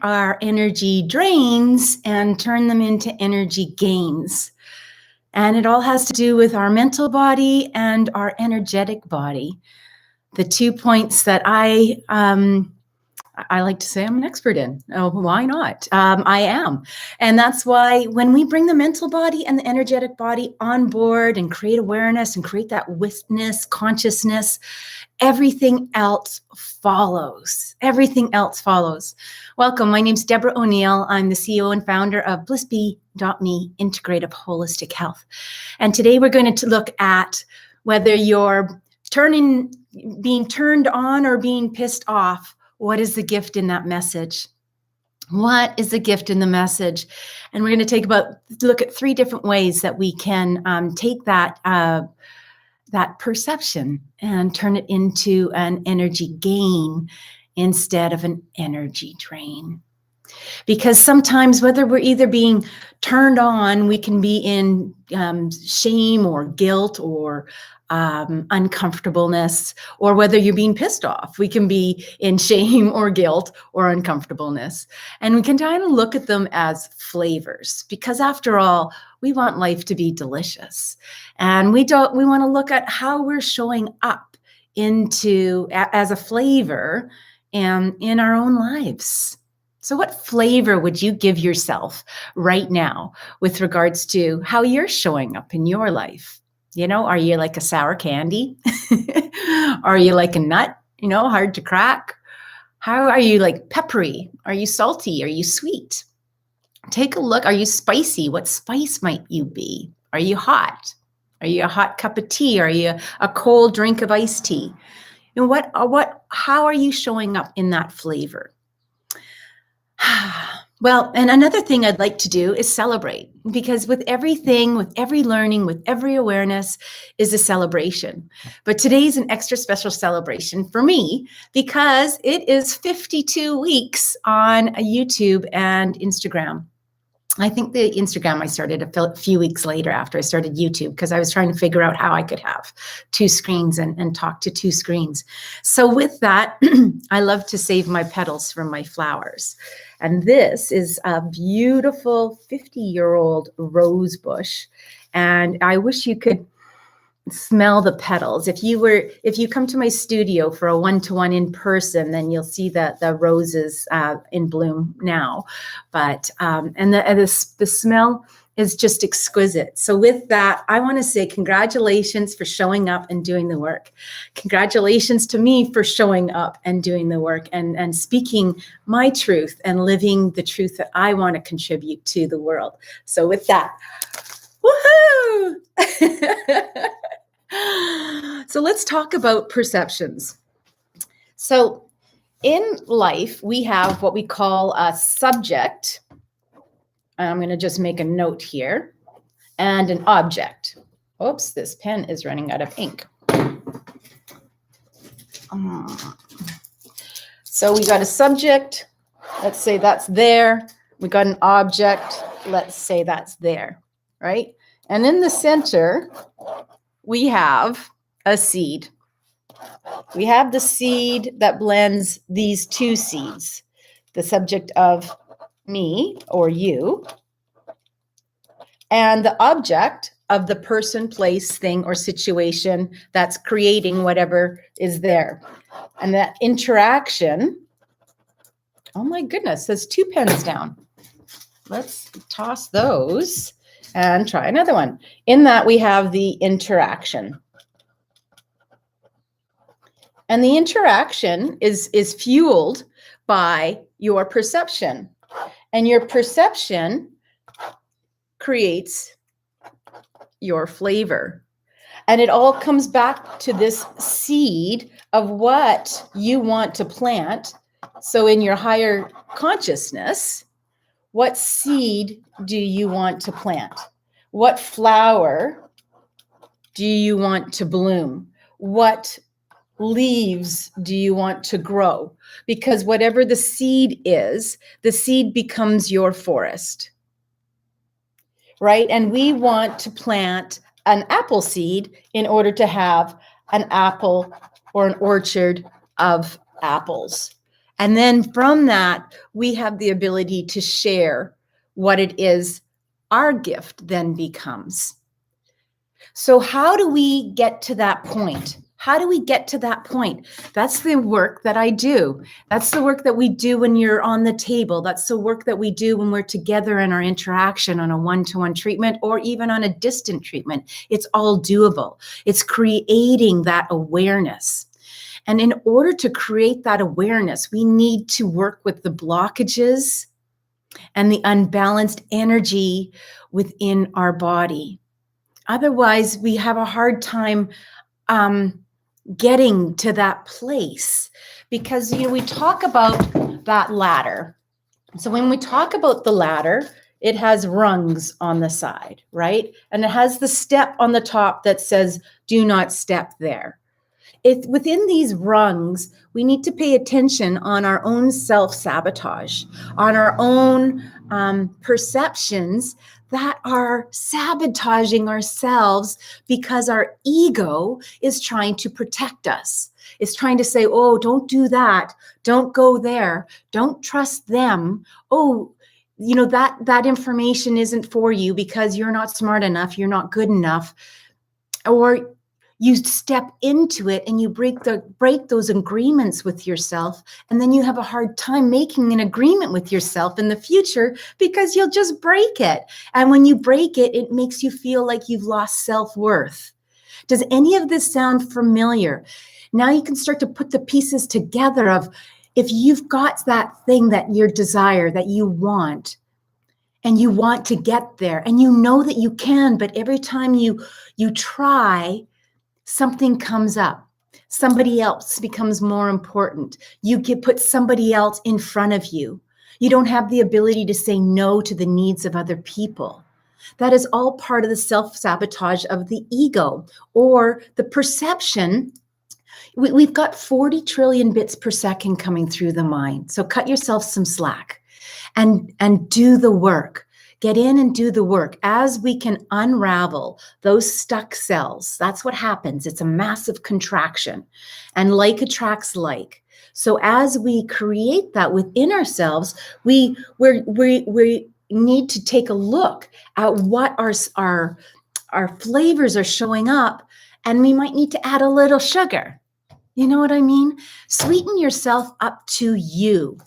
our energy drains and turn them into energy gains. And it all has to do with our mental body and our energetic body. The 2 points that I like to say I'm an expert in. Oh, why not? I am. And that's why when we bring the mental body and the energetic body on board and create awareness and create that witness, consciousness, everything else follows. Everything else follows. Welcome. My name's Deborah O'Neill. I'm the CEO and founder of BlissBE.Me, Integrative Holistic Health. And today we're going to look at whether you're being turned on or being pissed off. What is the gift in that message? What is the gift in the message? And we're going to look at 3 different ways that we can take that perception and turn it into an energy gain instead of an energy drain. Because sometimes whether we're either being turned on, we can be in shame or guilt or uncomfortableness, or whether you're being pissed off, we can be in shame or guilt or uncomfortableness. And we can kind of look at them as flavors, because after all, we want life to be delicious. And we want to look at how we're showing up as a flavor in our own lives. So what flavor would you give yourself right now with regards to how you're showing up in your life? You know, are you like a sour candy? Are you like a nut, hard to crack? How are you, like peppery? Are you salty? Are you sweet? Take a look. Are you spicy? What spice might you be? Are you hot? Are you a hot cup of tea? Are you a cold drink of iced tea? And how are you showing up in that flavor? Well, and another thing I'd like to do is celebrate, because with everything, with every learning, with every awareness is a celebration. But today's an extra special celebration for me because it is 52 weeks on YouTube and Instagram. I think the Instagram I started a few weeks later after I started YouTube, because I was trying to figure out how I could have 2 screens and talk to 2 screens. So with that, I love to save my petals from my flowers. And this is a beautiful 50-year-old rose bush. And I wish you could smell the petals. If you come to my studio for a 1-to-1 in person, then you'll see the roses in bloom now. But and the smell is just exquisite. So with that, I want to say congratulations for showing up and doing the work. Congratulations to me for showing up and doing the work and speaking my truth and living the truth that I want to contribute to the world. So with that, woohoo! So let's talk about perceptions. So in life, we have what we call a subject. I'm going to just make a note here, and an object. Oops, this pen is running out of ink. So we got a subject. Let's say that's there. We got an object. Let's say that's there, right? And in the center, we have a seed. We have the seed that blends these 2 seeds, the subject of me or you, and the object of the person, place, thing, or situation that's creating whatever is there. And that interaction, oh my goodness, there's 2 pens down. Let's toss those and try another one. In that, we have the interaction. And the interaction is fueled by your perception. And your perception creates your flavor. And it all comes back to this seed of what you want to plant. So in your higher consciousness, what seed do you want to plant? What flower do you want to bloom? What leaves do you want to grow? Because whatever the seed is, the seed becomes your forest, right? And we want to plant an apple seed in order to have an apple or an orchard of apples. And then from that, we have the ability to share what it is our gift then becomes. So how do we get to that point? How do we get to that point? That's the work that I do. That's the work that we do when you're on the table. That's the work that we do when we're together in our interaction on a one-to-one treatment or even on a distant treatment. It's all doable. It's creating that awareness. And in order to create that awareness, we need to work with the blockages and the unbalanced energy within our body. Otherwise, we have a hard time getting to that place, because we talk about that ladder. So when we talk about the ladder, it has rungs on the side, right? And it has the step on the top that says, do not step there. Within these rungs, we need to pay attention on our own self-sabotage, on our own perceptions that are sabotaging ourselves because our ego is trying to protect us. It's trying to say, oh, don't do that. Don't go there. Don't trust them. Oh, that information isn't for you because you're not smart enough. You're not good enough. Or you step into it and you break those agreements with yourself, and then you have a hard time making an agreement with yourself in the future because you'll just break it. And when you break it, it makes you feel like you've lost self-worth. Does any of this sound familiar? Now you can start to put the pieces together of, if you've got that thing that you desire, that you want, and you want to get there, and you know that you can, but every time you try, something comes up. Somebody else becomes more important. You put somebody else in front of you. You don't have the ability to say no to the needs of other people. That is all part of the self-sabotage of the ego, or the perception. We've got 40 trillion bits per second coming through the mind. So cut yourself some slack and do the work. Get in and do the work. As we can unravel those stuck cells, that's what happens. It's a massive contraction, and like attracts like. So as we create that within ourselves, we need to take a look at what our flavors are showing up, and we might need to add a little sugar. You know what I mean? Sweeten yourself up to you.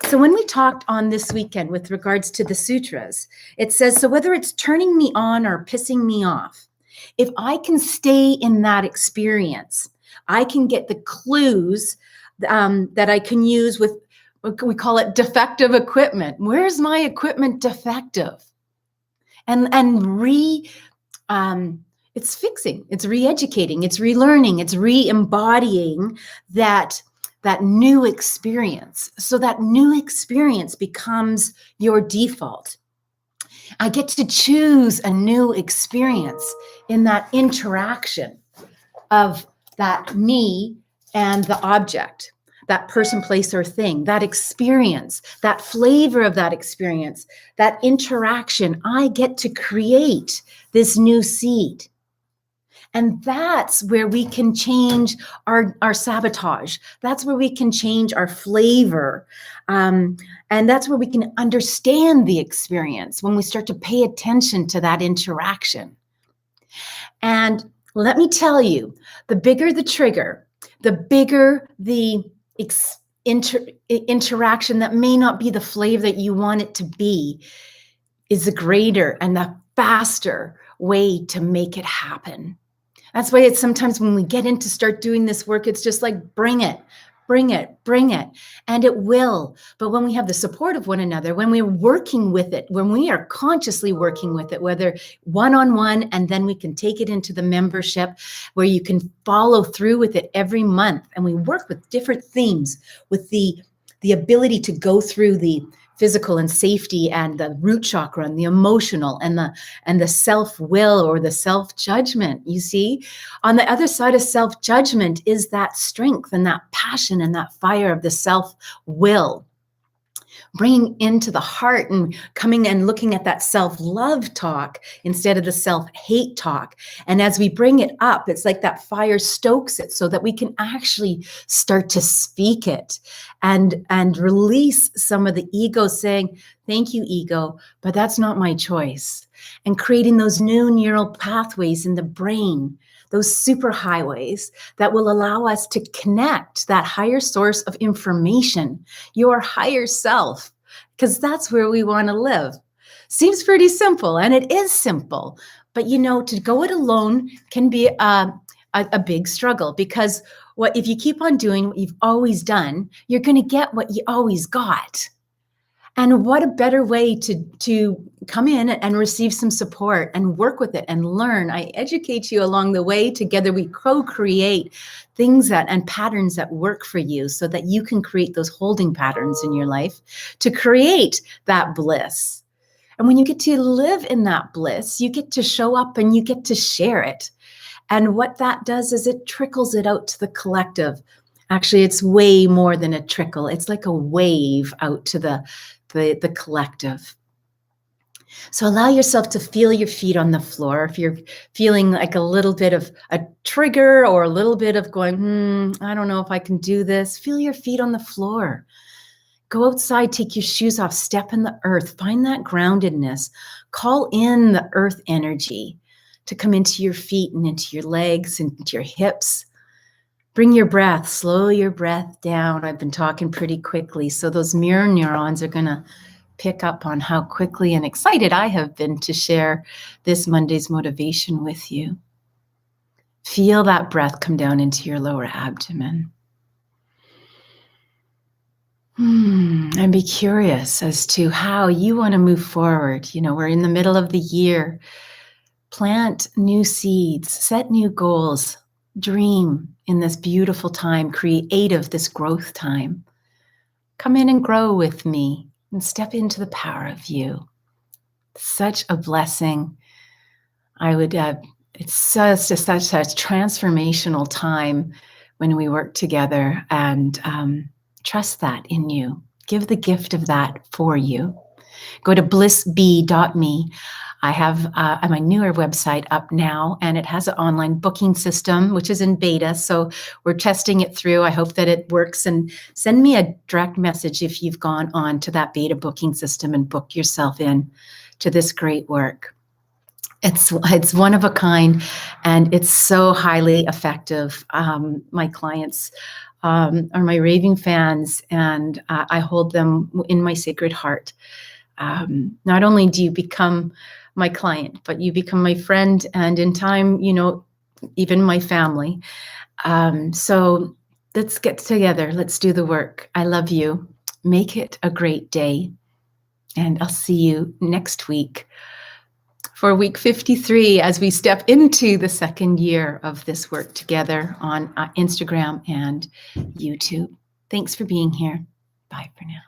So when we talked on this weekend with regards to the sutras, it says, so whether it's turning me on or pissing me off, if I can stay in that experience, I can get the clues that I can use with, we call it defective equipment. Where's my equipment defective? And it's fixing, it's re-educating, it's relearning, it's re-embodying that new experience. So that new experience becomes your default. I get to choose a new experience in that interaction of that me and the object, that person, place, or thing, that experience, that flavor of that experience, that interaction. I get to create this new seed. And that's where we can change our sabotage. That's where we can change our flavor. And that's where we can understand the experience, when we start to pay attention to that interaction. And let me tell you, the bigger the trigger, the bigger the interaction that may not be the flavor that you want it to be, is the greater and the faster way to make it happen. That's why it's sometimes when we get in to start doing this work, it's just like, bring it, bring it, bring it. And it will. But when we have the support of one another, when we're working with it, when we are consciously working with it, whether one-on-one, and then we can take it into the membership where you can follow through with it every month. And we work with different themes, with the ability to go through the physical and safety and the root chakra and the emotional and the self-will or the self-judgment. You see, on the other side of self-judgment is that strength and that passion and that fire of the self-will. bringing into the heart and coming and looking at that self-love talk instead of the self-hate talk. And as we bring it up, it's like that fire stokes it so that we can actually start to speak it and release some of the ego saying, thank you, ego, but that's not my choice. And creating those new neural pathways in the brain, those super highways that will allow us to connect that higher source of information, your higher self, because that's where we want to live. Seems pretty simple, and it is simple, but to go it alone can be a big struggle, because if you keep on doing what you've always done, you're going to get what you always got. And what a better way to come in and receive some support and work with it and learn. I educate you along the way. Together we co-create things and patterns that work for you so that you can create those holding patterns in your life to create that bliss. And when you get to live in that bliss, you get to show up and you get to share it. And what that does is it trickles it out to the collective. Actually, it's way more than a trickle. It's like a wave out to the collective. So allow yourself to feel your feet on the floor. If you're feeling like a little bit of a trigger or a little bit of going, I don't know if I can do this, feel your feet on the floor. Go outside, take your shoes off, step in the earth, find that groundedness. Call in the earth energy to come into your feet and into your legs and into your hips. Bring your breath, slow your breath down. I've been talking pretty quickly, so those mirror neurons are going to pick up on how quickly and excited I have been to share this Monday's motivation with you. Feel that breath come down into your lower abdomen. And be curious as to how you want to move forward. We're in the middle of the year. Plant new seeds, set new goals, dream in this beautiful time, creative, this growth time. Come in and grow with me and step into the power of you. Such a blessing. It's such a transformational time when we work together, and trust that in you. Give the gift of that for you. Go to BlissBE.METHOD. I have my newer website up now, and it has an online booking system, which is in beta. So we're testing it through. I hope that it works, and send me a direct message if you've gone on to that beta booking system and booked yourself in to this great work. It's one of a kind, and it's so highly effective. My clients are my raving fans, and I hold them in my sacred heart. Not only do you become my client, but you become my friend, and in time, even my family. So let's get together. Let's do the work. I love you. Make it a great day. And I'll see you next week for week 53 as we step into the second year of this work together on Instagram and YouTube. Thanks for being here. Bye for now.